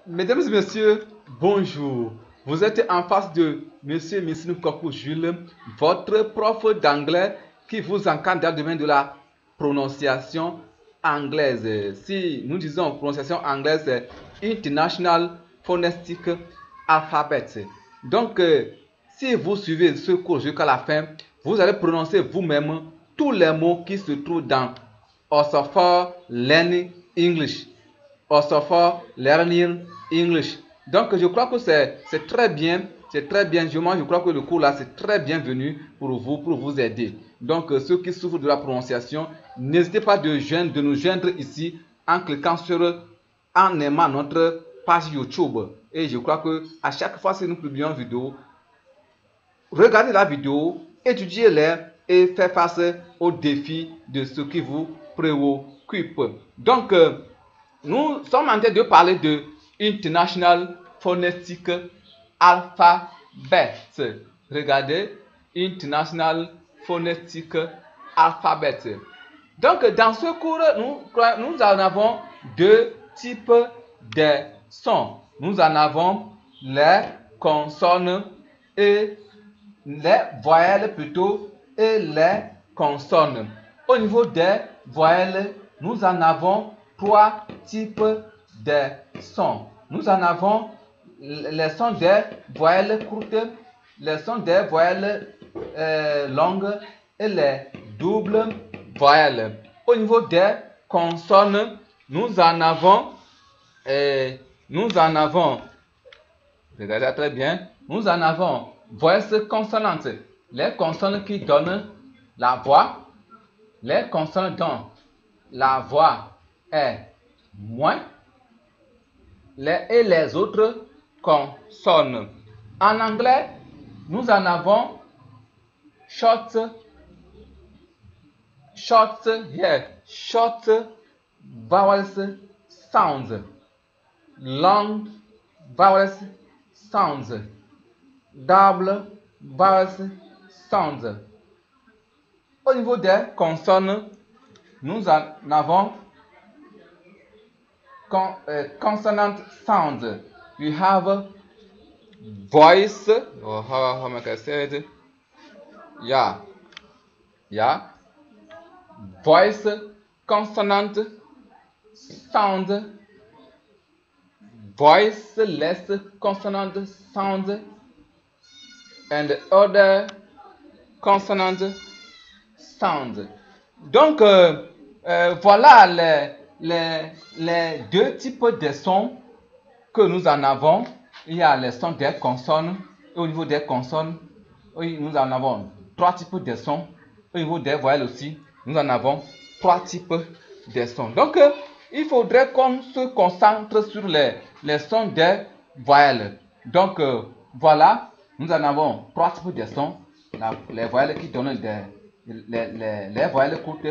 Mesdames et messieurs, bonjour. Vous êtes en face de Monsieur Missine Kokou Jules, votre prof d'anglais qui vous encadre dans le domaine de la prononciation anglaise. Si nous disons prononciation anglaise, c'est International Phonetic Alphabet. Donc, si vous suivez ce cours jusqu'à la fin, vous allez prononcer vous-même tous les mots qui se trouvent dans Osopher Learning English. Also learning English. Donc, je crois que c'est très bien. C'est très bien. Je crois que le cours là, c'est très bienvenu pour vous aider. Donc, ceux qui souffrent de la prononciation, n'hésitez pas de nous joindre ici en cliquant en aimant notre page YouTube. Et je crois que à chaque fois que nous publions une vidéo, regardez la vidéo, étudiez-les et faites face aux défis de ce qui vous préoccupe. Donc, nous sommes en train de parler de International Phonetic Alphabet. Regardez, International Phonetic Alphabet. Donc, dans ce cours, nous en avons deux types de sons. Nous en avons les consonnes et les voyelles plutôt et les consonnes. Au niveau des voyelles, nous en avons trois types de sons. Nous en avons les sons des voyelles courtes, les sons des voyelles longues et les doubles voyelles. Au niveau des consonnes, nous en avons, regardez très bien, nous en avons voice consonantes, les consonnes qui donnent la voix, les consonnes dont la voix est moins, et les autres consonnes. En anglais, nous en avons short vowels sounds, long vowels sounds, double vowels sounds. Au niveau des consonnes, nous en avons consonant sounds. We have voice, or how am I say it? Yeah. Voice consonant sound, voiceless consonant sound, and other consonant sound. Donc, voilà les deux types de sons que nous en avons. Il y a les sons des consonnes. Et au niveau des consonnes, nous en avons trois types de sons. Au niveau des voyelles aussi, nous en avons trois types de sons. Donc, il faudrait qu'on se concentre sur les sons des voyelles. Donc, voilà, nous en avons trois types de sons. Les voyelles qui donnent les voyelles courtes,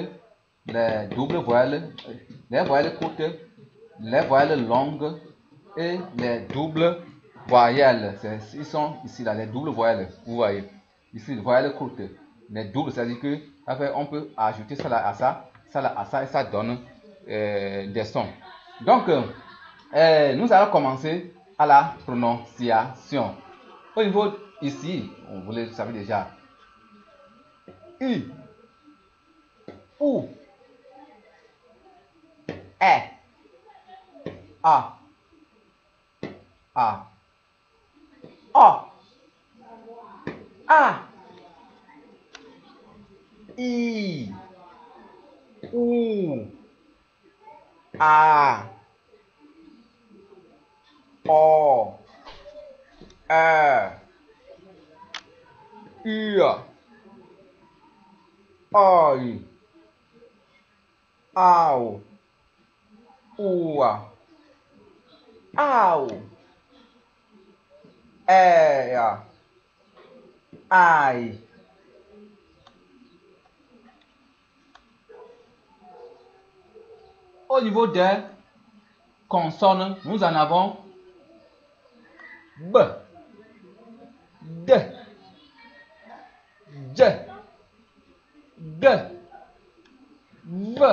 les doubles voyelles, les voyelles courtes, les voyelles longues et les doubles voyelles. Ils sont ici, là, les doubles voyelles. Vous voyez, ici, les voyelles courtes. Les doubles, c'est-à-dire que on peut ajouter ça là à ça, ça là à ça, et ça donne des sons. Donc, nous allons commencer à la prononciation. Au niveau ici, vous le savez déjà, U, OU, E, A, O, A, I, U, A, O, E, U, OI, AU, UA, AU, EA, I. Au niveau des consonnes, nous en avons B, D, J, D, V,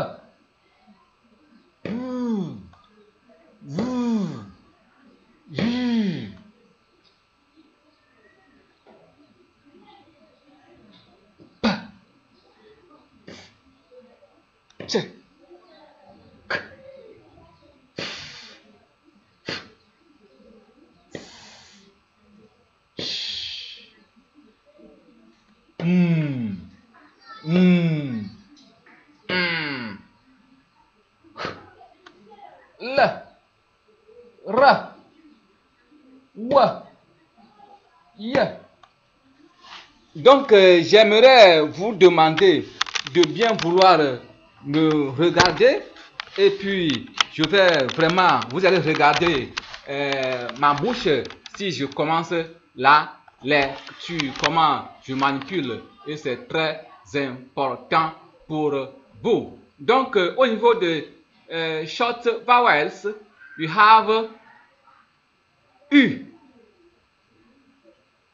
V, Tch. L, R, W, Y. Donc, j'aimerais vous demander de bien vouloir me regarder et puis je vais vraiment, vous allez regarder ma bouche si je commence la lecture, comment je manipule et c'est très important pour vous. Donc, au niveau de short vowels, we have U,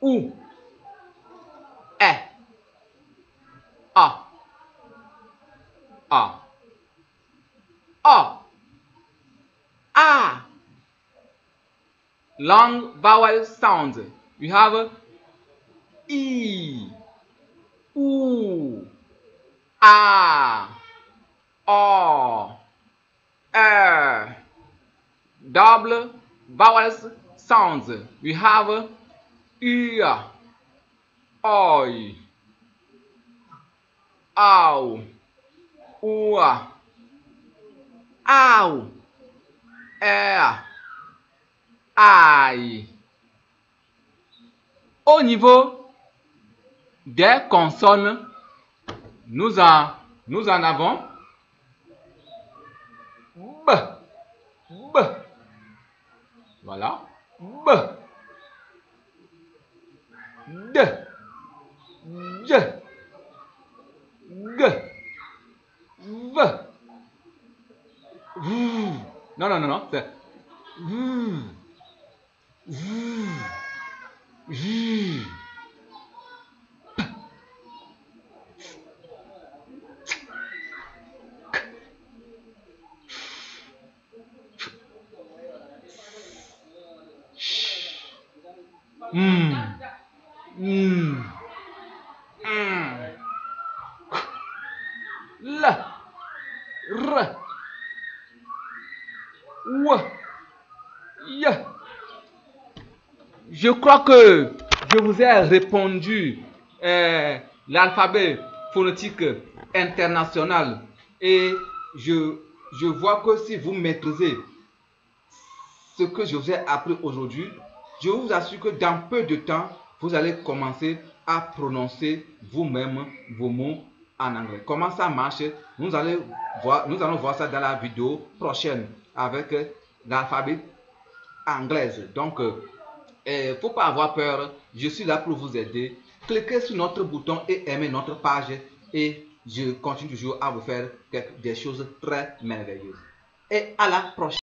OU, E, A, A, A, A. Long vowel sounds, we have E, U, A, O, R. Double vowels sounds, we have ear, oi, ow, ua, ow, I. Au niveau des consonnes, nous en avons B, B, voilà, B, D, J, G, V, non, c'est V, V, J, L, R, W, Y. Je crois que je vous ai répondu l'alphabet phonétique international et je vois que si vous maîtrisez ce que je vous ai appris aujourd'hui, je vous assure que dans peu de temps, vous allez commencer à prononcer vous-même vos mots en anglais. Comment ça marche? Nous allons voir ça dans la vidéo prochaine avec l'alphabet anglaise. Donc, faut pas avoir peur. Je suis là pour vous aider. Cliquez sur notre bouton et aimez notre page et je continue toujours à vous faire des choses très merveilleuses. Et à la prochaine.